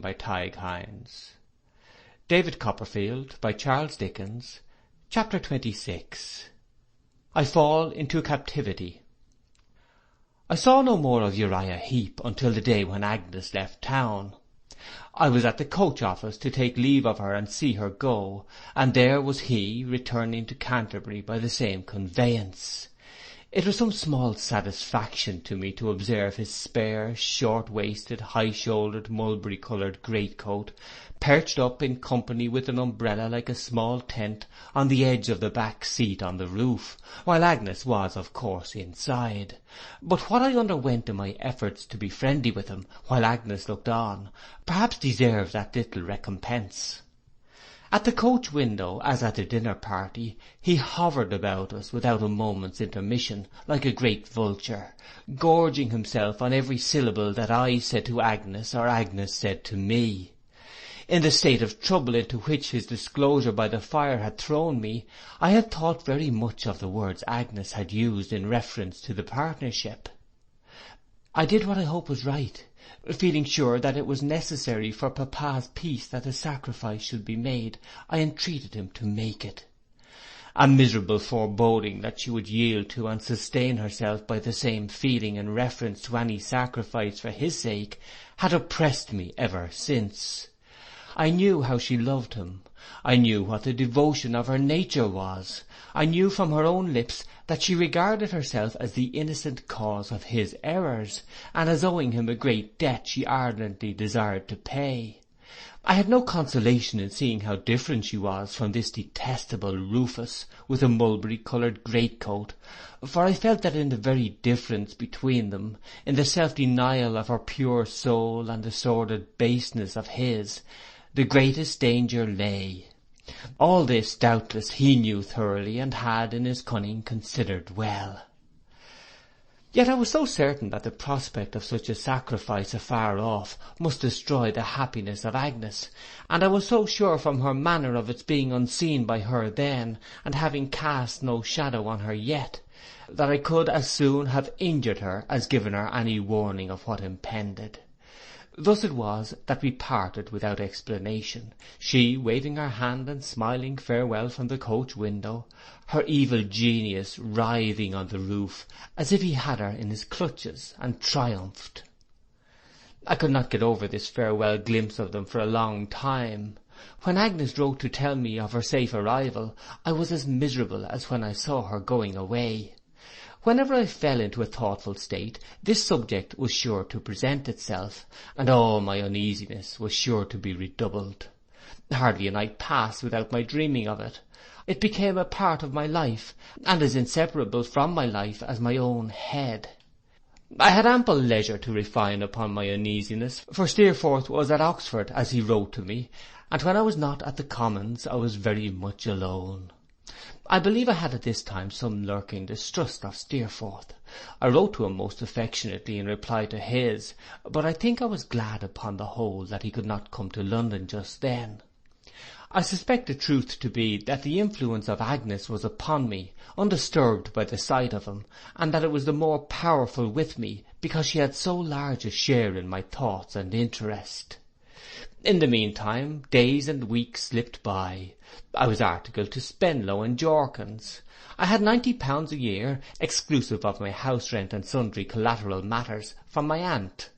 by Tig Hines. David Copperfield by Charles Dickens. Chapter 26. I fall into captivity. I saw no more of Uriah Heep until the day when Agnes left town. I was at the coach office to take leave of her and see her go, and there was he returning to Canterbury by the same conveyance. It was some small satisfaction to me to observe his spare, short-waisted, high-shouldered, mulberry-coloured greatcoat perched up in company with an umbrella like a small tent on the edge of the back seat on the roof, while Agnes was, of course, inside. But what I underwent in my efforts to be friendly with him, while Agnes looked on, perhaps deserves that little recompense. At the coach window, as at a dinner party, he hovered about us without a moment's intermission, like a great vulture, gorging himself on every syllable that I said to Agnes or Agnes said to me. In the state of trouble into which his disclosure by the fire had thrown me, I had thought very much of the words Agnes had used in reference to the partnership. I did what I hope was right, feeling sure that it was necessary for Papa's peace that a sacrifice should be made. I entreated him to make it. A miserable foreboding that she would yield to and sustain herself by the same feeling in reference to any sacrifice for his sake had oppressed me ever since. I knew how she loved him. I knew what the devotion of her nature was. I knew from her own lips that she regarded herself as the innocent cause of his errors, and as owing him a great debt she ardently desired to pay. I had no consolation in seeing how different she was from this detestable Rufus with a mulberry-coloured greatcoat, for I felt that in the very difference between them, in the self-denial of her pure soul and the sordid baseness of his, the greatest danger lay. All this doubtless he knew thoroughly, and had in his cunning considered well. Yet I was so certain that the prospect of such a sacrifice afar off must destroy the happiness of Agnes, and I was so sure from her manner of its being unseen by her then, and having cast no shadow on her yet, that I could as soon have injured her as given her any warning of what impended. Thus it was that we parted without explanation, she waving her hand and smiling farewell from the coach window, her evil genius writhing on the roof, as if he had her in his clutches and triumphed. I could not get over this farewell glimpse of them for a long time. When Agnes wrote to tell me of her safe arrival, I was as miserable as when I saw her going away. Whenever I fell into a thoughtful state, this subject was sure to present itself, and all my uneasiness was sure to be redoubled. Hardly a night passed without my dreaming of it. It became a part of my life, and as inseparable from my life as my own head. I had ample leisure to refine upon my uneasiness, for Steerforth was at Oxford as he wrote to me, and when I was not at the Commons I was very much alone. I believe I had at this time some lurking distrust of Steerforth. I wrote to him most affectionately in reply to his, but I think I was glad upon the whole that he could not come to London just then. I suspect the truth to be that the influence of Agnes was upon me, undisturbed by the sight of him, and that it was the more powerful with me, because she had so large a share in my thoughts and interest. In the meantime, days and weeks slipped by. I was articled to Spenlow and Jorkins. I had £90 a year, exclusive of my house rent and sundry collateral matters, from my aunt.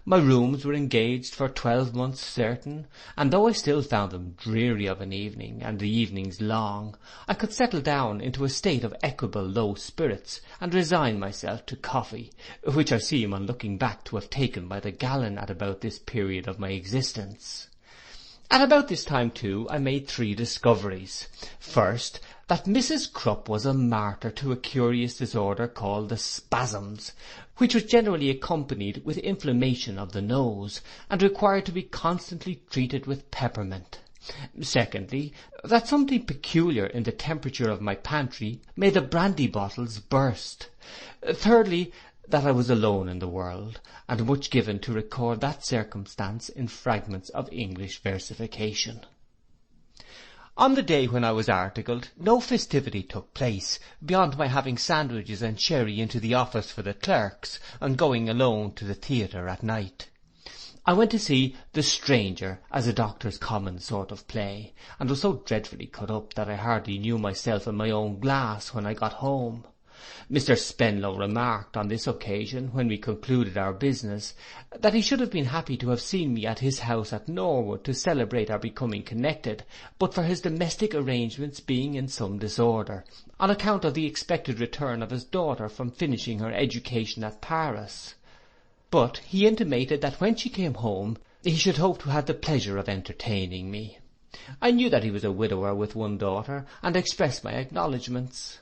My rooms were engaged for 12 months certain, and though I still found them dreary of an evening, and the evenings long, I could settle down into a state of equable low spirits, and resign myself to coffee, which I seem on looking back to have taken by the gallon at about this period of my existence. At about this time, too, I made 3 discoveries. First, that Mrs. Krupp was a martyr to a curious disorder called the spasms, which was generally accompanied with inflammation of the nose, and required to be constantly treated with peppermint. Secondly, that something peculiar in the temperature of my pantry made the brandy bottles burst. Thirdly, that I was alone in the world, and much given to record that circumstance in fragments of English versification. On the day when I was articled, no festivity took place, beyond my having sandwiches and sherry into the office for the clerks, and going alone to the theatre at night. I went to see The Stranger as a Doctor's Commons sort of play, and was so dreadfully cut up that I hardly knew myself in my own glass when I got home. Mr. Spenlow remarked on this occasion, when we concluded our business, that he should have been happy to have seen me at his house at Norwood to celebrate our becoming connected, but for his domestic arrangements being in some disorder, on account of the expected return of his daughter from finishing her education at Paris. But he intimated that when she came home he should hope to have the pleasure of entertaining me. I knew that he was a widower with one daughter, and expressed my acknowledgments.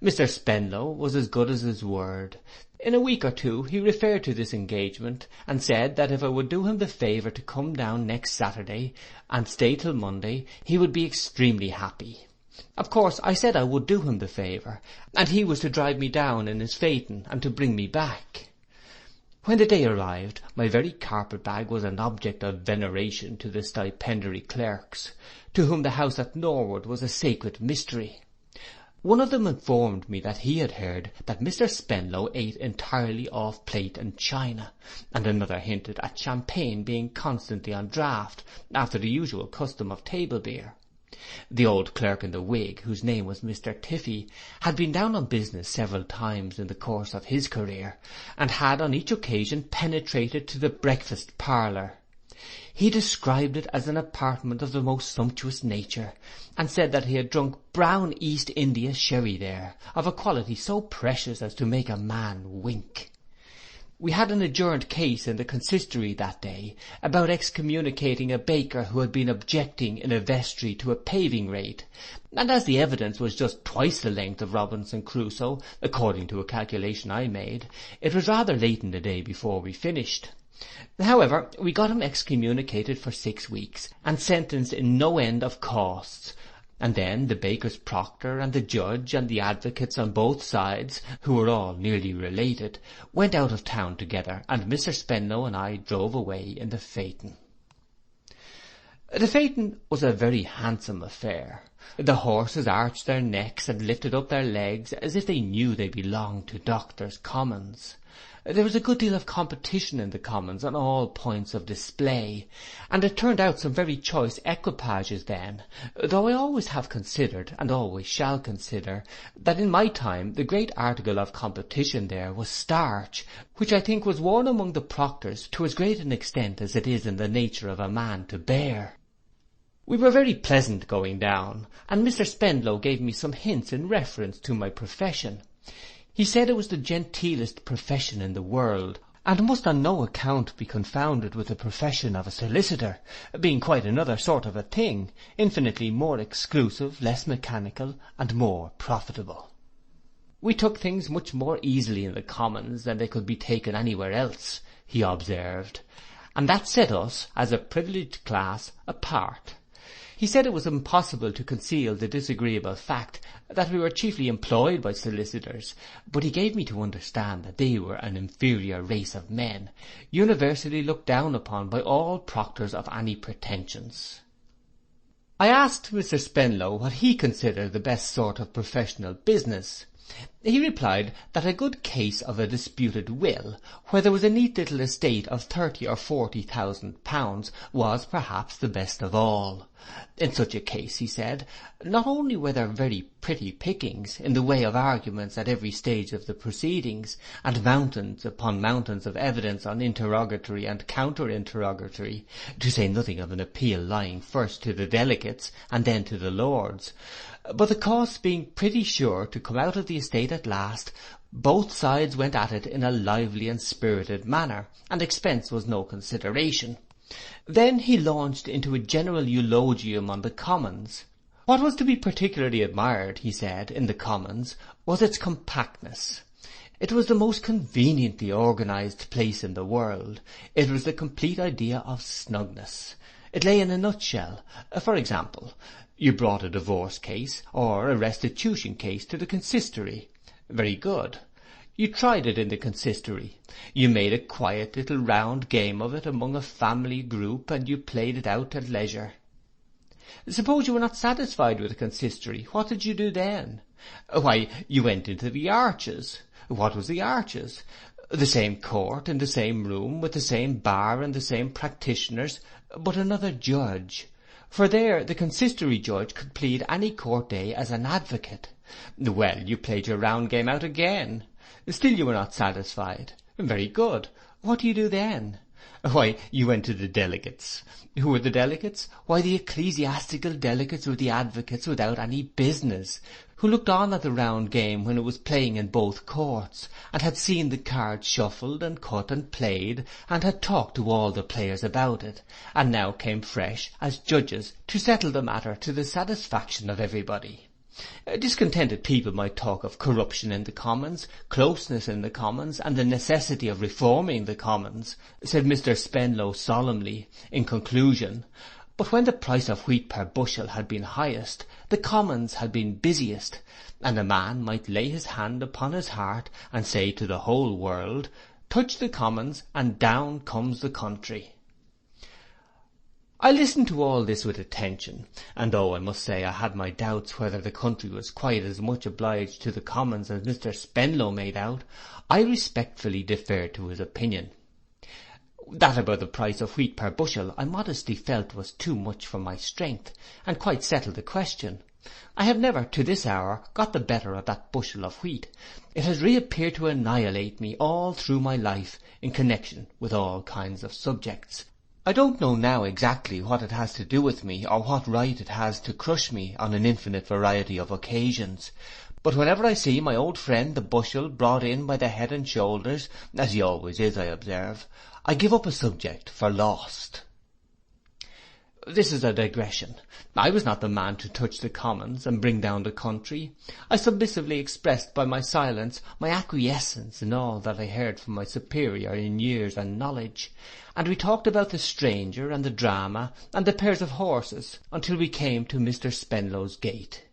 Mr. Spenlow was as good as his word. In a week or two he referred to this engagement, and said that if I would do him the favour to come down next Saturday, and stay till Monday, he would be extremely happy. Of course I said I would do him the favour, and he was to drive me down in his phaeton, and to bring me back. When the day arrived, my very carpet-bag was an object of veneration to the stipendiary clerks, to whom the house at Norwood was a sacred mystery. One of them informed me that he had heard that Mr. Spenlow ate entirely off plate and china, and another hinted at champagne being constantly on draught, after the usual custom of table beer. The old clerk in the wig, whose name was Mr. Tiffey, had been down on business several times in the course of his career, and had on each occasion penetrated to the breakfast parlour. He described it as an apartment of the most sumptuous nature, and said that he had drunk brown East India sherry there, of a quality so precious as to make a man wink. We had an adjourned case in the consistory that day, about excommunicating a baker who had been objecting in a vestry to a paving rate, and as the evidence was just twice the length of Robinson Crusoe, according to a calculation I made, it was rather late in the day before we finished. However, we got him excommunicated for 6 weeks, and sentenced in no end of costs, and then the baker's proctor and the judge and the advocates on both sides, who were all nearly related, went out of town together, and Mr. Spenlow and I drove away in the phaeton. The phaeton was a very handsome affair. The horses arched their necks and lifted up their legs as if they knew they belonged to Doctors' Commons. There was a good deal of competition in the Commons on all points of display, and it turned out some very choice equipages then, though I always have considered, and always shall consider, that in my time the great article of competition there was starch, which I think was worn among the proctors to as great an extent as it is in the nature of a man to bear. We were very pleasant going down, and Mr. Spenlow gave me some hints in reference to my profession. He said it was the genteelest profession in the world, and must on no account be confounded with the profession of a solicitor, being quite another sort of a thing, infinitely more exclusive, less mechanical, and more profitable. We took things much more easily in the Commons than they could be taken anywhere else, he observed, and that set us, as a privileged class, apart. He said it was impossible to conceal the disagreeable fact that we were chiefly employed by solicitors, but he gave me to understand that they were an inferior race of men, universally looked down upon by all proctors of any pretensions. I asked Mr. Spenlow what he considered the best sort of professional business. He replied that a good case of a disputed will, where there was a neat little estate of 30 or 40,000 pounds, was perhaps the best of all. In such a case, he said, not only were there very pretty pickings in the way of arguments at every stage of the proceedings, and mountains upon mountains of evidence on interrogatory and counter-interrogatory, to say nothing of an appeal lying first to the delegates and then to the lords, but the costs being pretty sure to come out of the estate at last, both sides went at it in a lively and spirited manner, and expense was no consideration. Then he launched into a general eulogium on the Commons. What was to be particularly admired, he said, in the Commons, was its compactness. It was the most conveniently organised place in the world. It was the complete idea of snugness. It lay in a nutshell. For example, you brought a divorce case or a restitution case to the consistory. Very good. You tried it in the consistory. You made a quiet little round game of it among a family group, and you played it out at leisure. Suppose you were not satisfied with the consistory, what did you do then? Why, you went into the Arches. What was the Arches? The same court, in the same room, with the same bar and the same practitioners, but another judge. For there the consistory judge could plead any court day as an advocate. Well, you played your round game out again. Still you were not satisfied. Very good. What do you do then? Why, you went to the delegates. Who were the delegates? Why, the ecclesiastical delegates were the advocates without any business, who looked on at the round game when it was playing in both courts, and had seen the cards shuffled and cut and played, and had talked to all the players about it, and now came fresh as judges to settle the matter to the satisfaction of everybody. Discontented people might talk of corruption in the Commons, closeness in the Commons, and the necessity of reforming the Commons, said Mr. Spenlow solemnly, in conclusion, but when the price of wheat per bushel had been highest, the Commons had been busiest, and a man might lay his hand upon his heart and say to the whole world, touch the Commons and down comes the country. I listened to all this with attention, and though I must say I had my doubts whether the country was quite as much obliged to the Commons as Mr. Spenlow made out, I respectfully deferred to his opinion. That about the price of wheat per bushel I modestly felt was too much for my strength, and quite settled the question. I have never to this hour got the better of that bushel of wheat. It has reappeared to annihilate me all through my life in connection with all kinds of subjects. I don't know now exactly what it has to do with me, or what right it has to crush me on an infinite variety of occasions, but whenever I see my old friend the bushel brought in by the head and shoulders, as he always is, I observe, I give up a subject for lost. This is a digression. I was not the man to touch the Commons and bring down the country. I submissively expressed by my silence my acquiescence in all that I heard from my superior in years and knowledge, and we talked about the stranger and the drama and the pairs of horses until we came to Mr. Spenlow's gate.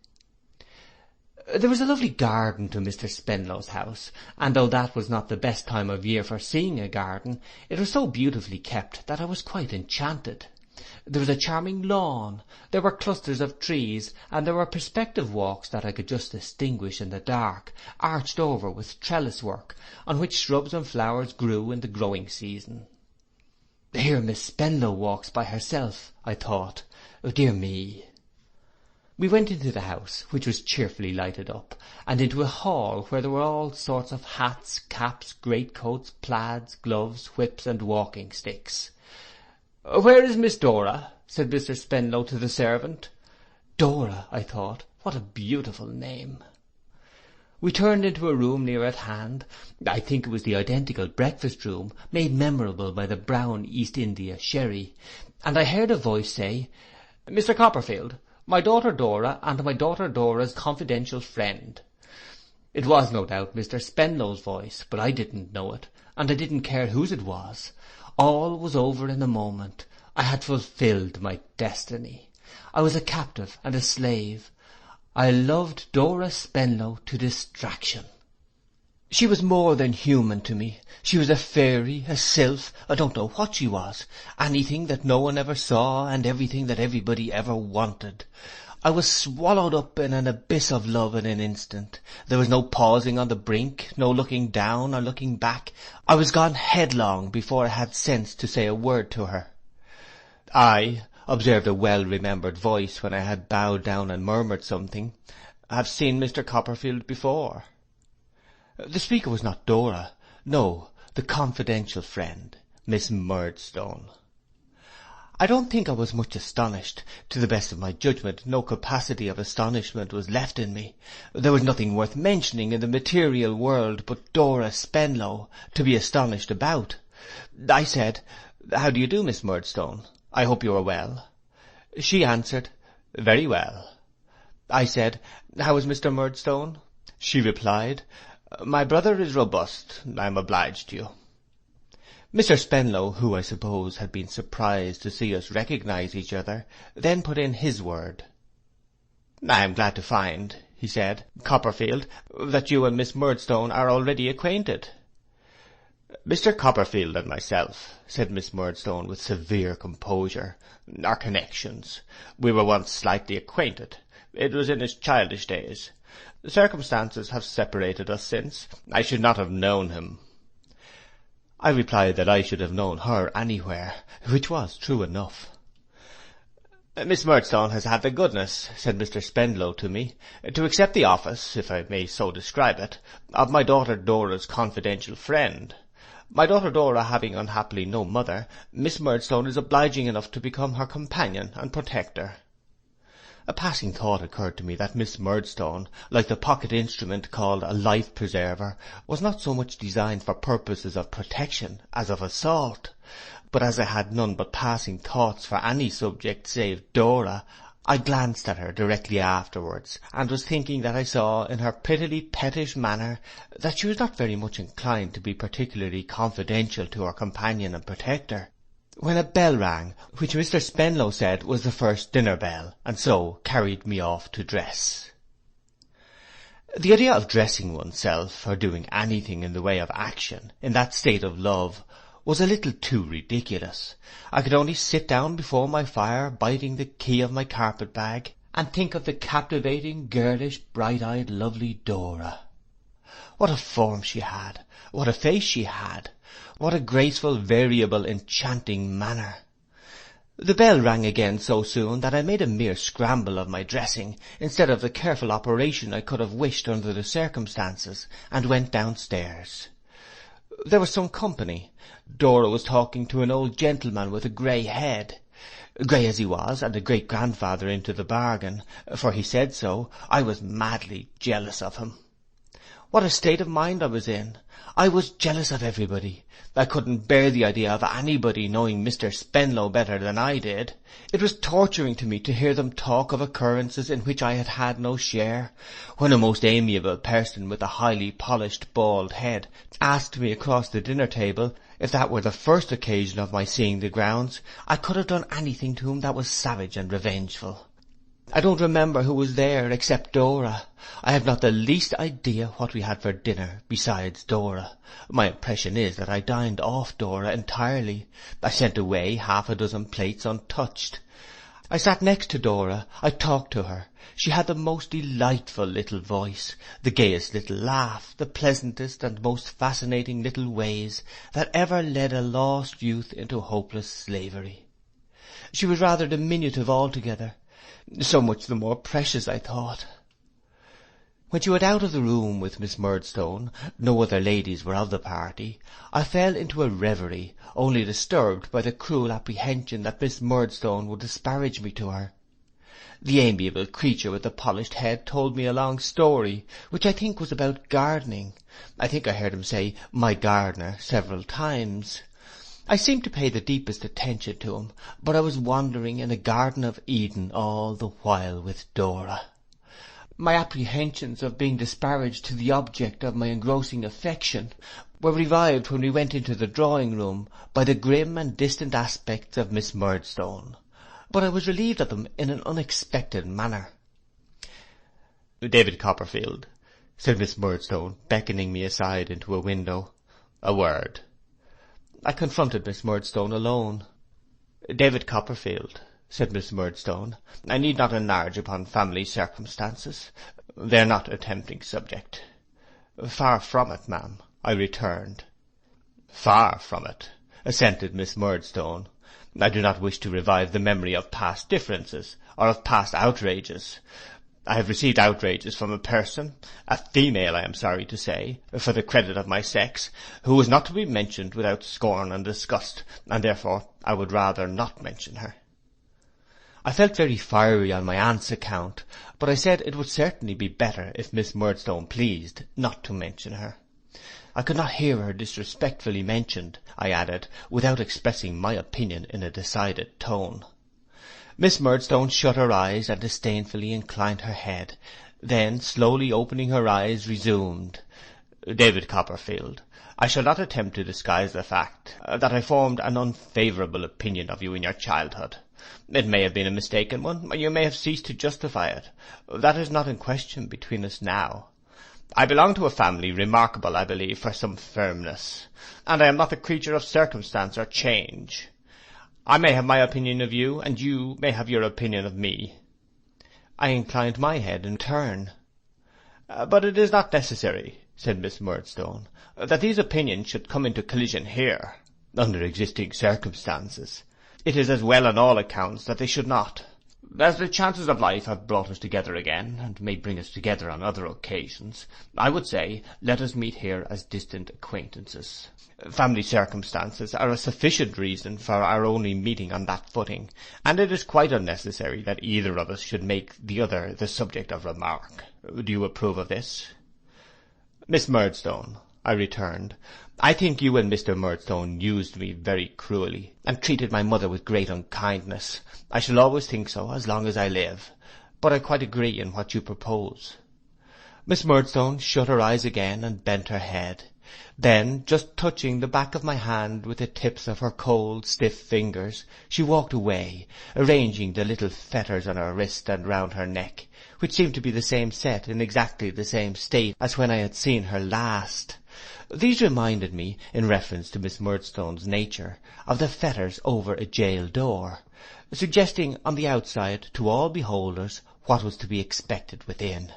There was a lovely garden to Mr. Spenlow's house, and though that was not the best time of year for seeing a garden, it was so beautifully kept that I was quite enchanted. There was a charming lawn, there were clusters of trees, and there were perspective walks that I could just distinguish in the dark, arched over with trellis work, on which shrubs and flowers grew in the growing season. Here Miss Spenlow walks by herself, I thought. Oh, dear me. We went into the house, which was cheerfully lighted up, and into a hall where there were all sorts of hats, caps, greatcoats, plaids, gloves, whips, and walking sticks. "Where is Miss Dora?" said Mr. Spenlow to the servant. Dora, I thought, what a beautiful name. We turned into a room near at hand. I think it was the identical breakfast-room, made memorable by the brown East India sherry, and I heard a voice say, "Mr. Copperfield, my daughter Dora and my daughter Dora's confidential friend." It was no doubt Mr. Spenlow's voice, but I didn't know it, and I didn't care whose it was. All was over in a moment. I had fulfilled my destiny. I was a captive and a slave. I loved Dora Spenlow to distraction. She was more than human to me. She was a fairy, a sylph, I don't know what she was, anything that no one ever saw and everything that everybody ever wanted. I was swallowed up in an abyss of love in an instant. There was no pausing on the brink, no looking down or looking back. I was gone headlong before I had sense to say a word to her. "I," observed a well-remembered voice when I had bowed down and murmured something, "have seen Mr. Copperfield before." The speaker was not Dora. No, the confidential friend, Miss Murdstone. I don't think I was much astonished. To the best of my judgment, no capacity of astonishment was left in me. There was nothing worth mentioning in the material world but Dora Spenlow to be astonished about. I said, "How do you do, Miss Murdstone? I hope you are well." She answered, "Very well." I said, "How is Mr. Murdstone?" She replied, "My brother is robust. I am obliged to you." Mr. Spenlow, who I suppose had been surprised to see us recognize each other, then put in his word. "I am glad to find," he said, "Copperfield, that you and Miss Murdstone are already acquainted." "Mr. Copperfield and myself," said Miss Murdstone with severe composure, "are connections. We were once slightly acquainted. It was in his childish days. Circumstances have separated us since. I should not have known him." I replied that I should have known her anywhere, which was true enough. "Miss Murdstone has had the goodness," said Mr. Spenlow to me, "to accept the office, if I may so describe it, of my daughter Dora's confidential friend. My daughter Dora having unhappily no mother, Miss Murdstone is obliging enough to become her companion and protector." A passing thought occurred to me that Miss Murdstone, like the pocket instrument called a life-preserver, was not so much designed for purposes of protection as of assault. But as I had none but passing thoughts for any subject save Dora, I glanced at her directly afterwards, and was thinking that I saw in her prettily pettish manner that she was not very much inclined to be particularly confidential to her companion and protector, when a bell rang, which Mr. Spenlow said was the first dinner bell, and so carried me off to dress. The idea of dressing oneself, or doing anything in the way of action, in that state of love, was a little too ridiculous. I could only sit down before my fire, biting the key of my carpet-bag, and think of the captivating, girlish, bright-eyed, lovely Dora. What a form she had! What a face she had! What a graceful, variable, enchanting manner! The bell rang again so soon that I made a mere scramble of my dressing, instead of the careful operation I could have wished under the circumstances, and went downstairs. There was some company. Dora was talking to an old gentleman with a grey head. Grey as he was, and a great-grandfather into the bargain, for he said so, I was madly jealous of him. What a state of mind I was in! I was jealous of everybody. I couldn't bear the idea of anybody knowing Mr. Spenlow better than I did. It was torturing to me to hear them talk of occurrences in which I had had no share. When a most amiable person with a highly polished bald head asked me across the dinner table if that were the first occasion of my seeing the grounds, I could have done anything to him that was savage and revengeful. I don't remember who was there except Dora. I have not the least idea what we had for dinner besides Dora. My impression is that I dined off Dora entirely. I sent away half a dozen plates untouched. I sat next to Dora. I talked to her. She had the most delightful little voice, the gayest little laugh, the pleasantest and most fascinating little ways that ever led a lost youth into hopeless slavery. She was rather diminutive altogether. So much the more precious, I thought. When she went out of the room with Miss Murdstone, no other ladies were of the party, I fell into a reverie, only disturbed by the cruel apprehension that Miss Murdstone would disparage me to her. The amiable creature with the polished head told me a long story, which I think was about gardening. I think I heard him say, "my gardener," several times. I seemed to pay the deepest attention to him, but I was wandering in a Garden of Eden all the while with Dora. My apprehensions of being disparaged to the object of my engrossing affection were revived when we went into the drawing-room by the grim and distant aspects of Miss Murdstone, but I was relieved of them in an unexpected manner. "David Copperfield," said Miss Murdstone, beckoning me aside into a window. "A word." I confronted Miss Murdstone alone. "David Copperfield," said Miss Murdstone, "I need not enlarge upon family circumstances. They are not a tempting subject." "Far from it, ma'am," I returned. "Far from it," assented Miss Murdstone. "I do not wish to revive the memory of past differences, or of past outrages. I have received outrages from a person, a female I am sorry to say, for the credit of my sex, who is not to be mentioned without scorn and disgust, and therefore I would rather not mention her." I felt very fiery on my aunt's account, but I said it would certainly be better, if Miss Murdstone pleased, not to mention her. I could not hear her disrespectfully mentioned, I added, without expressing my opinion in a decided tone. Miss Murdstone shut her eyes and disdainfully inclined her head, then, slowly opening her eyes, resumed, "David Copperfield, I shall not attempt to disguise the fact that I formed an unfavourable opinion of you in your childhood. It may have been a mistaken one, or you may have ceased to justify it. That is not in question between us now. I belong to a family remarkable, I believe, for some firmness, and I am not the creature of circumstance or change. I may have my opinion of you, and you may have your opinion of me." I inclined my head in turn. "But it is not necessary," said Miss Murdstone, that these opinions should come into collision here, under existing circumstances. It is as well on all accounts that they should not. As the chances of life have brought us together again, and may bring us together on other occasions, I would say, let us meet here as distant acquaintances. Family circumstances are a sufficient reason for our only meeting on that footing, and it is quite unnecessary that either of us should make the other the subject of remark. Do you approve of this? Miss Murdstone, I returned, I think you and Mr. Murdstone used me very cruelly, and treated my mother with great unkindness. I shall always think so as long as I live, but I quite agree in what you propose. Miss Murdstone shut her eyes again and bent her head. Then, just touching the back of my hand with the tips of her cold, stiff fingers, she walked away, arranging the little fetters on her wrist and round her neck, which seemed to be the same set in exactly the same state as when I had seen her last. These reminded me, in reference to Miss Murdstone's nature, of the fetters over a jail door, suggesting on the outside to all beholders what was to be expected within.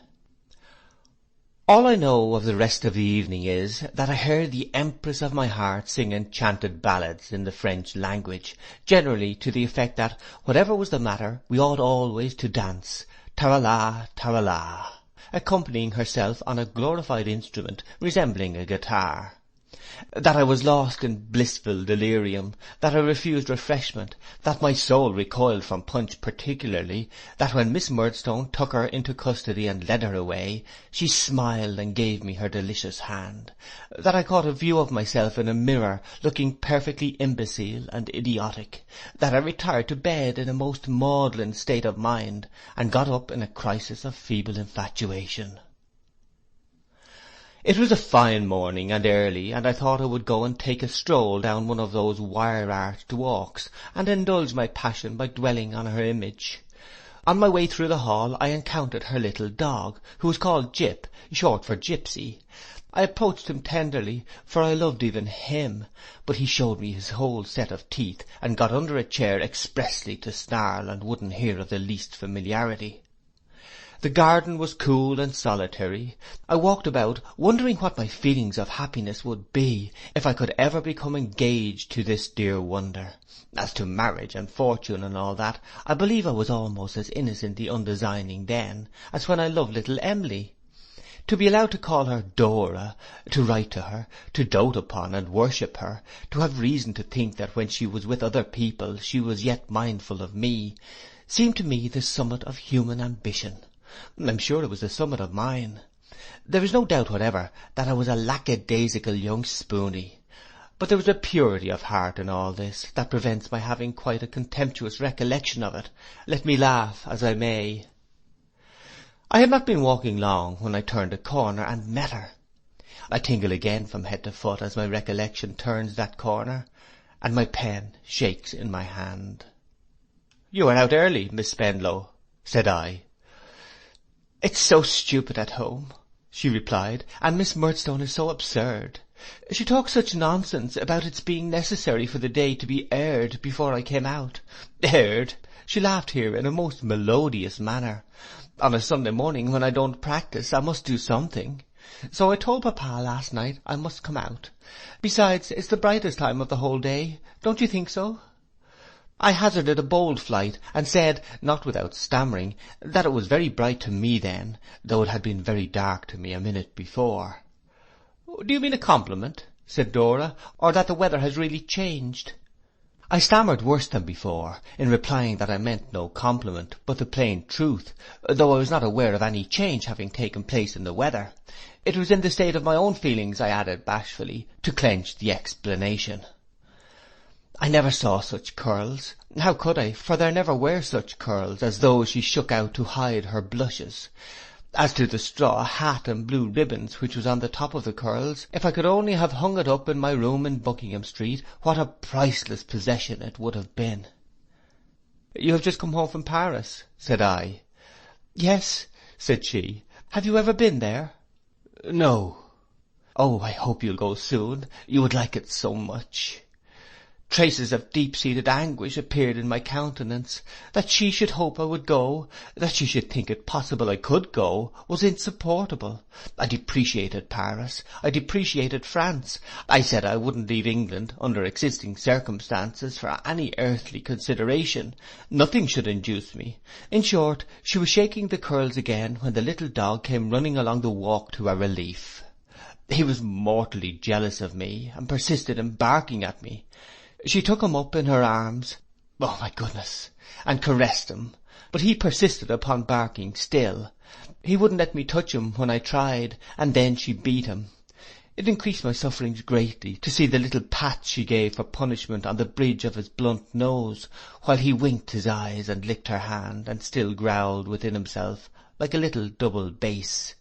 All I know of the rest of the evening is that I heard the Empress of my heart sing enchanted ballads in the French language, generally to the effect that, whatever was the matter, we ought always to dance, tarala, tarala, accompanying herself on a glorified instrument resembling a guitar. That I was lost in blissful delirium, that I refused refreshment, that my soul recoiled from punch particularly, that when Miss Murdstone took her into custody and led her away, she smiled and gave me her delicious hand, that I caught a view of myself in a mirror looking perfectly imbecile and idiotic, that I retired to bed in a most maudlin state of mind, and got up in a crisis of feeble infatuation. It was a fine morning and early, and I thought I would go and take a stroll down one of those wire-arched walks, and indulge my passion by dwelling on her image. On my way through the hall I encountered her little dog, who was called Jip, short for Gypsy. I approached him tenderly, for I loved even him, but he showed me his whole set of teeth, and got under a chair expressly to snarl, and wouldn't hear of the least familiarity. The garden was cool and solitary. I walked about, wondering what my feelings of happiness would be, if I could ever become engaged to this dear wonder. As to marriage and fortune and all that, I believe I was almost as innocently undesigning then, as when I loved little Emily. To be allowed to call her Dora, to write to her, to dote upon and worship her, to have reason to think that when she was with other people she was yet mindful of me, seemed to me the summit of human ambition. I'm sure it was the summit of mine. There is no doubt whatever that I was a lackadaisical young spoony, but there was a purity of heart in all this that prevents my having quite a contemptuous recollection of it, let me laugh as I may. I had not been walking long when I turned a corner and met her. I tingle again from head to foot as my recollection turns that corner, and my pen shakes in my hand. "You are out early, Miss Spenlow," said I. "It's so stupid at home," she replied, "and Miss Murdstone is so absurd. She talks such nonsense about its being necessary for the day to be aired before I came out. Aired!" She laughed here in a most melodious manner. "On a Sunday morning when I don't practise, I must do something. So I told Papa last night I must come out. Besides, it's the brightest time of the whole day. Don't you think so?" I hazarded a bold flight, and said, not without stammering, that it was very bright to me then, though it had been very dark to me a minute before. "Do you mean a compliment?" said Dora, "or that the weather has really changed?" I stammered worse than before, in replying that I meant no compliment, but the plain truth, though I was not aware of any change having taken place in the weather. It was in the state of my own feelings, I added bashfully, to clench the explanation. "I never saw such curls. How could I, for there never were such curls as those she shook out to hide her blushes. As to the straw hat and blue ribbons which was on the top of the curls, if I could only have hung it up in my room in Buckingham Street, what a priceless possession it would have been." "You have just come home from Paris?" said I. "Yes," said she. "Have you ever been there?" "No." "Oh, I hope you'll go soon. You would like it so much." Traces of deep-seated anguish appeared in my countenance. That she should hope I would go, that she should think it possible I could go, was insupportable. I depreciated Paris, I depreciated France. I said I wouldn't leave England, under existing circumstances, for any earthly consideration. Nothing should induce me. In short, she was shaking the curls again when the little dog came running along the walk to our relief. He was mortally jealous of me, and persisted in barking at me. She took him up in her arms, oh my goodness, and caressed him, but he persisted upon barking still. He wouldn't let me touch him when I tried, and then she beat him. It increased my sufferings greatly to see the little pats she gave for punishment on the bridge of his blunt nose, while he winked his eyes and licked her hand, and still growled within himself like a little double bass.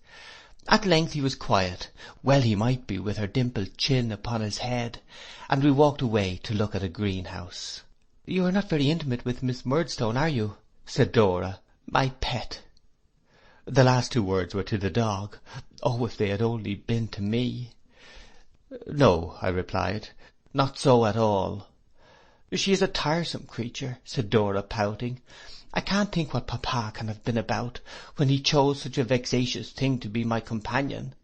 At length he was quiet, well he might be with her dimpled chin upon his head, and we walked away to look at a greenhouse. "You are not very intimate with Miss Murdstone, are you?" said Dora. "My pet." The last two words were to the dog. Oh, if they had only been to me! "No," I replied, "not so at all." "She is a tiresome creature," said Dora, pouting. "I can't think what Papa can have been about, when he chose such a vexatious thing to be my companion.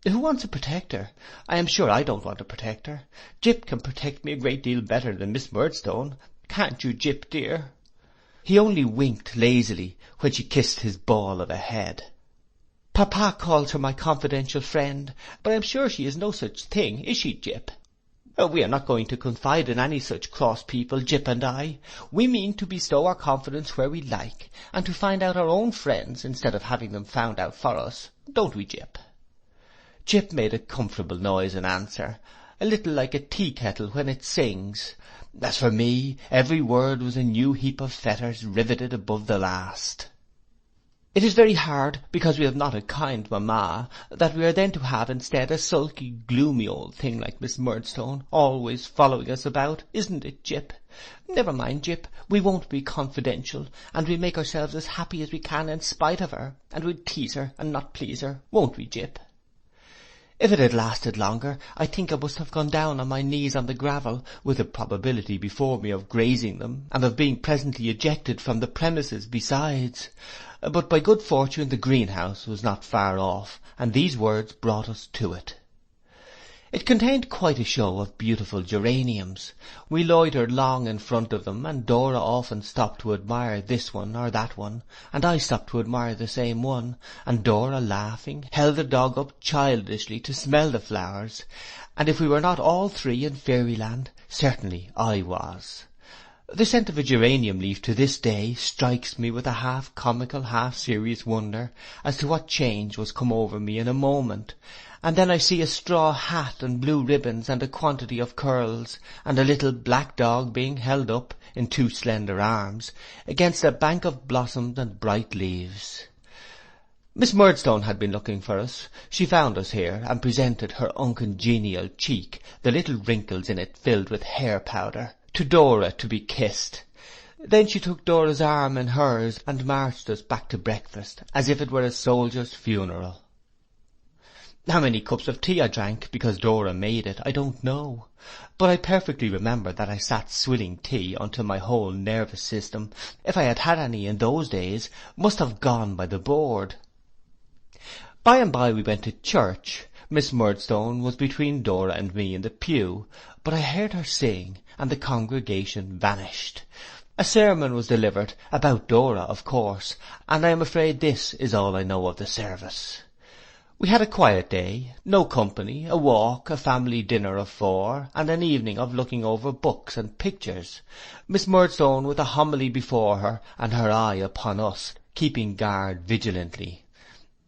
Who wants a protector? I am sure I don't want a protector. Jip can protect me a great deal better than Miss Murdstone. Can't you, Jip, dear?" He only winked lazily when she kissed his ball of a head. "Papa calls her my confidential friend, but I am sure she is no such thing, is she, Jip?" "We are not going to confide in any such cross people, Jip and I. We mean to bestow our confidence where we like, and to find out our own friends, instead of having them found out for us. Don't we, Jip?" Jip made a comfortable noise in answer, a little like a tea kettle when it sings. As for me, every word was a new heap of fetters riveted above the last. It is very hard, because we have not a kind mamma, that we are then to have instead a sulky, gloomy old thing like Miss Murdstone, always following us about, isn't it, Jip? Never mind, Jip, we won't be confidential, and we'll make ourselves as happy as we can in spite of her, and we'll tease her and not please her, won't we, Jip? If it had lasted longer, I think I must have gone down on my knees on the gravel, with the probability before me of grazing them, and of being presently ejected from the premises besides. But by good fortune the greenhouse was not far off, and these words brought us to it. It contained quite a show of beautiful geraniums. We loitered long in front of them, and Dora often stopped to admire this one or that one, and I stopped to admire the same one, and Dora, laughing, held the dog up childishly to smell the flowers, and if we were not all three in fairyland, certainly I was. The scent of a geranium leaf to this day strikes me with a half-comical, half-serious wonder as to what change was come over me in a moment, and then I see a straw hat and blue ribbons and a quantity of curls, and a little black dog being held up, in two slender arms, against a bank of blossoms and bright leaves. Miss Murdstone had been looking for us. She found us here, and presented her uncongenial cheek, the little wrinkles in it filled with hair powder, to Dora to be kissed. Then she took Dora's arm in hers, and marched us back to breakfast, as if it were a soldier's funeral. How many cups of tea I drank, because Dora made it, I don't know, but I perfectly remember that I sat swilling tea until my whole nervous system, if I had had any in those days, must have gone by the board. By and by we went to church. Miss Murdstone was between Dora and me in the pew, but I heard her sing, and the congregation vanished. A sermon was delivered, about Dora, of course, and I am afraid this is all I know of the service. We had a quiet day, no company, a walk, a family dinner of 4, and an evening of looking over books and pictures, Miss Murdstone with a homily before her, and her eye upon us, keeping guard vigilantly.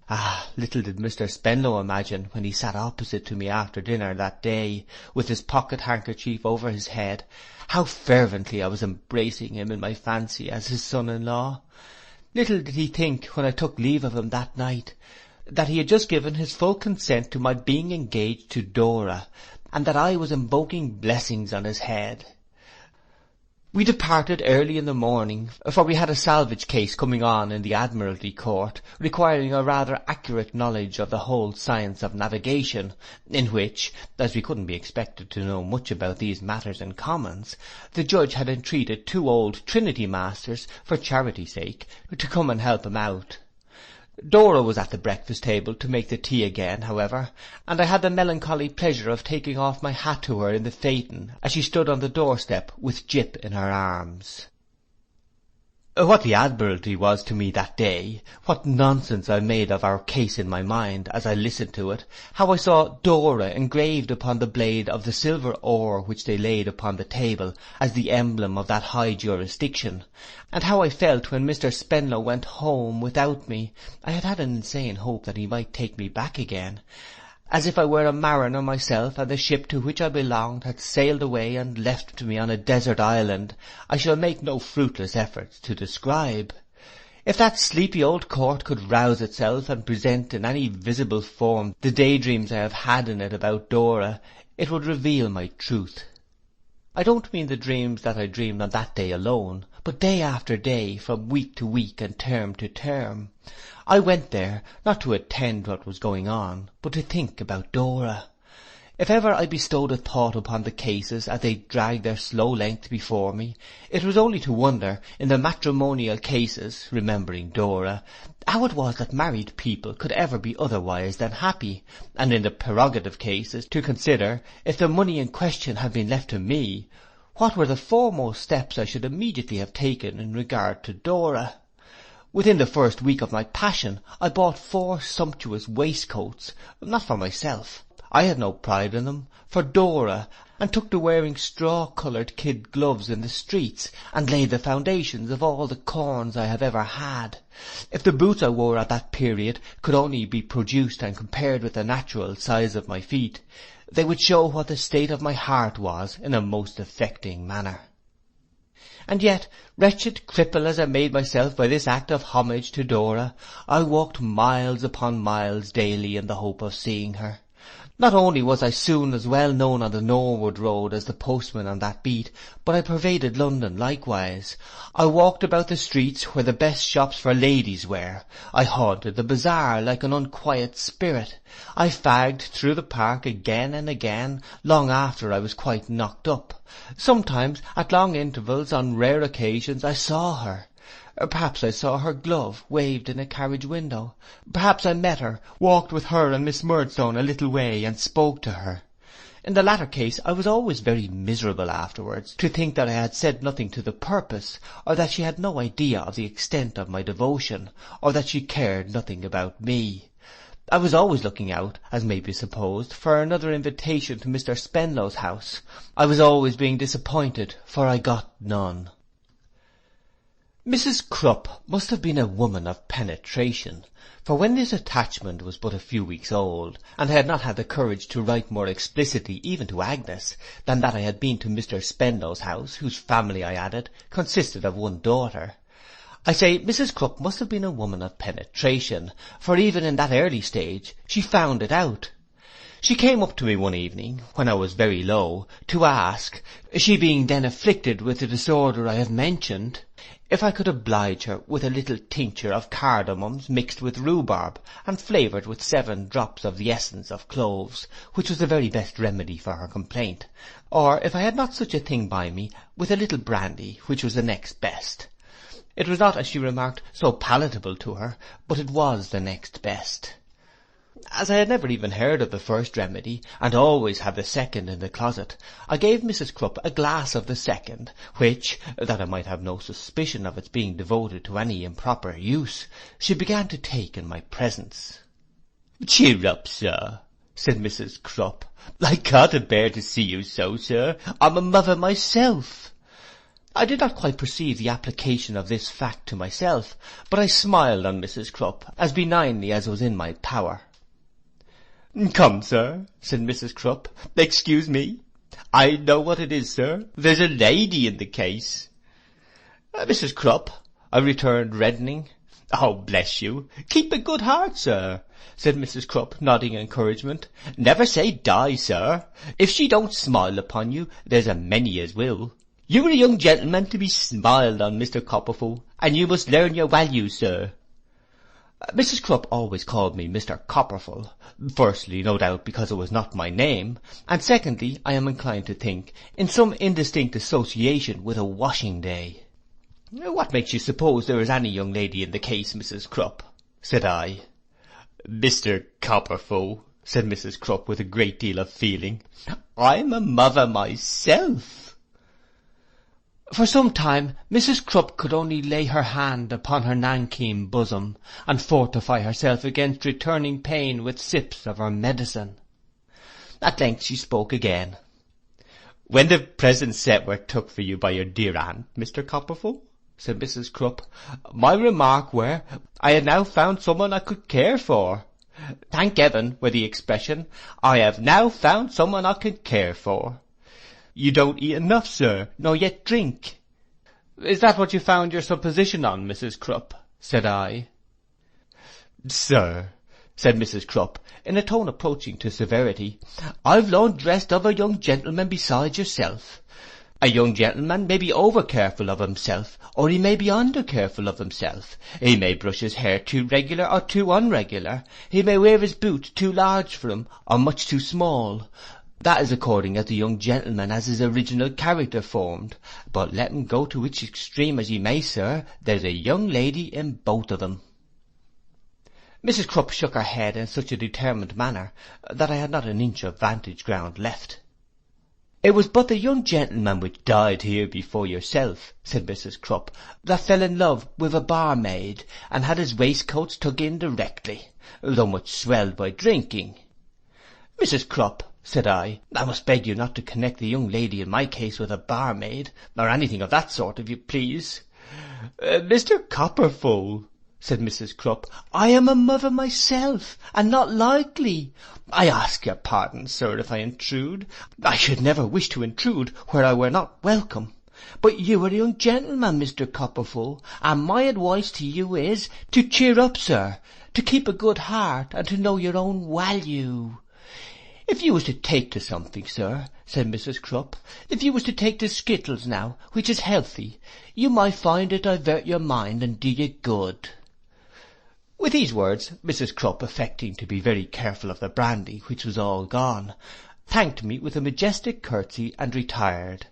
Ah, little did Mr. Spenlow imagine, when he sat opposite to me after dinner that day, with his pocket-handkerchief over his head, how fervently I was embracing him in my fancy as his son-in-law. Little did he think, when I took leave of him that night, that he had just given his full consent to my being engaged to Dora, and that I was invoking blessings on his head. We departed early in the morning, for we had a salvage case coming on in the Admiralty Court, requiring a rather accurate knowledge of the whole science of navigation, in which, as we couldn't be expected to know much about these matters in Commons, the judge had entreated 2 old Trinity masters, for charity's sake, to come and help him out. Dora was at the breakfast table to make the tea again, however, and I had the melancholy pleasure of taking off my hat to her in the phaeton as she stood on the doorstep with Jip in her arms. What the Admiralty was to me that day, what nonsense I made of our case in my mind as I listened to it, how I saw Dora engraved upon the blade of the silver oar which they laid upon the table as the emblem of that high jurisdiction, and how I felt when Mr. Spenlow went home without me. I had an insane hope that he might take me back again, as if I were a mariner myself, and the ship to which I belonged had sailed away and left me on a desert island I shall make no fruitless efforts to describe. If that sleepy old court could rouse itself and present in any visible form the daydreams I have had in it about Dora, it would reveal my truth. I don't mean the dreams that I dreamed on that day alone, but day after day, from week to week and term to term. I went there, not to attend what was going on, but to think about Dora. If ever I bestowed a thought upon the cases as they dragged their slow length before me, it was only to wonder, in the matrimonial cases, remembering Dora, how it was that married people could ever be otherwise than happy, and in the prerogative cases, to consider, if the money in question had been left to me, what were the foremost steps I should immediately have taken in regard to Dora. Within the first week of my passion, I bought 4 sumptuous waistcoats, not for myself, I had no pride in them, for Dora, and took to wearing straw-coloured kid gloves in the streets, and laid the foundations of all the corns I have ever had. If the boots I wore at that period could only be produced and compared with the natural size of my feet, they would show what the state of my heart was in a most affecting manner. And yet, wretched cripple as I made myself by this act of homage to Dora, I walked miles upon miles daily in the hope of seeing her. Not only was I soon as well known on the Norwood road as the postman on that beat, but I pervaded London likewise. I walked about the streets where the best shops for ladies were. I haunted the bazaar like an unquiet spirit. I fagged through the park again and again, long after I was quite knocked up. Sometimes, at long intervals, on rare occasions, I saw her. Perhaps I saw her glove waved in a carriage window. Perhaps I met her, walked with her and Miss Murdstone a little way, and spoke to her. In the latter case I was always very miserable afterwards, to think that I had said nothing to the purpose, or that she had no idea of the extent of my devotion, or that she cared nothing about me. I was always looking out, as may be supposed, for another invitation to Mr. Spenlow's house. I was always being disappointed, for I got none. Mrs. Crupp must have been a woman of penetration, for when this attachment was but a few weeks old, and I had not had the courage to write more explicitly even to Agnes than that I had been to Mr. Spenlow's house, whose family, I added, consisted of 1 daughter, I say Mrs. Crupp must have been a woman of penetration, for even in that early stage she found it out. She came up to me one evening, when I was very low, to ask, she being then afflicted with the disorder I have mentioned, if I could oblige her with a little tincture of cardamoms mixed with rhubarb, and flavoured with 7 drops of the essence of cloves, which was the very best remedy for her complaint, or, if I had not such a thing by me, with a little brandy, which was the next best. It was not, as she remarked, so palatable to her, but it was the next best. As I had never even heard of the first remedy, and always had the second in the closet, I gave Mrs. Crupp a glass of the second, which, that I might have no suspicion of its being devoted to any improper use, she began to take in my presence. "Cheer up, sir," said Mrs. Crupp. "I can't bear to see you so, sir. I'm a mother myself." I did not quite perceive the application of this fact to myself, but I smiled on Mrs. Crupp as benignly as was in my power. "Come, sir," said Mrs. Crupp, "excuse me. I know what it is, sir. There's a lady in the case." "Mrs. Crupp," I returned, reddening. "Oh, bless you, keep a good heart, sir," said Mrs. Crupp, nodding encouragement. "Never say die, sir. If she don't smile upon you, there's a many as will. You are a young gentleman to be smiled on, Mr. Copperfield, and you must learn your values, sir. Mrs. Crupp always called me Mr. Copperfield, firstly, no doubt, because it was not my name, and secondly, I am inclined to think, in some indistinct association with a washing day. What makes you suppose there is any young lady in the case, Mrs. Crupp? Said I. Mr. Copperfield, said Mrs. Crupp with a great deal of feeling, I'm a mother myself. For some time Mrs. Crupp could only lay her hand upon her nankeen bosom, and fortify herself against returning pain with sips of her medicine. At length she spoke again. When the present set were took for you by your dear aunt, Mr. Copperfield, said Mrs. Crupp, my remark were, I had now found someone I could care for. Thank heaven, were the expression, I have now found someone I could care for. You don't eat enough, sir, nor yet drink. Is that what you found your supposition on, Mrs. Crupp? Said I. Sir, said Mrs. Crupp, in a tone approaching to severity, I've laundressed of a young gentleman besides yourself. A young gentleman may be over-careful of himself, or he may be under-careful of himself. He may brush his hair too regular or too unregular. He may wear his boots too large for him, or much too small. That is according as the young gentleman has his original character formed. But let him go to which extreme as he may, sir, there's a young lady in both of them. Mrs. Crupp shook her head in such a determined manner that I had not an inch of vantage ground left. It was but the young gentleman which died here before yourself, said Mrs. Crupp, that fell in love with a barmaid, and had his waistcoats took in directly, though much swelled by drinking. Mrs. Crupp, said I must beg you not to connect the young lady in my case with a barmaid, or anything of that sort, if you please. Mr. Copperfield, said Mrs. Crupp, I am a mother myself, and not likely. I ask your pardon, sir, if I intrude. I should never wish to intrude where I were not welcome. But you are a young gentleman, Mr. Copperfield, and my advice to you is, to cheer up, sir, to keep a good heart, and to know your own value. If you was to take to something, sir, said Mrs. Crupp, if you was to take to skittles now, which is healthy, you might find it divert your mind and do you good. With these words, Mrs. Crupp, affecting to be very careful of the brandy, which was all gone, thanked me with a majestic curtsy and retired.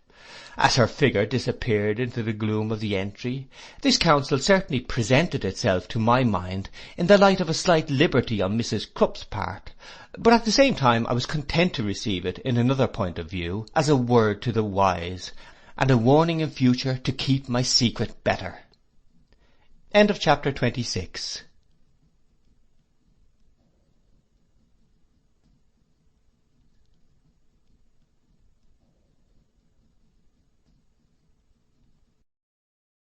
As her figure disappeared into the gloom of the entry, this counsel certainly presented itself to my mind in the light of a slight liberty on Mrs. Crupp's part, but at the same time I was content to receive it in another point of view as a word to the wise, and a warning in future to keep my secret better. End of chapter 26.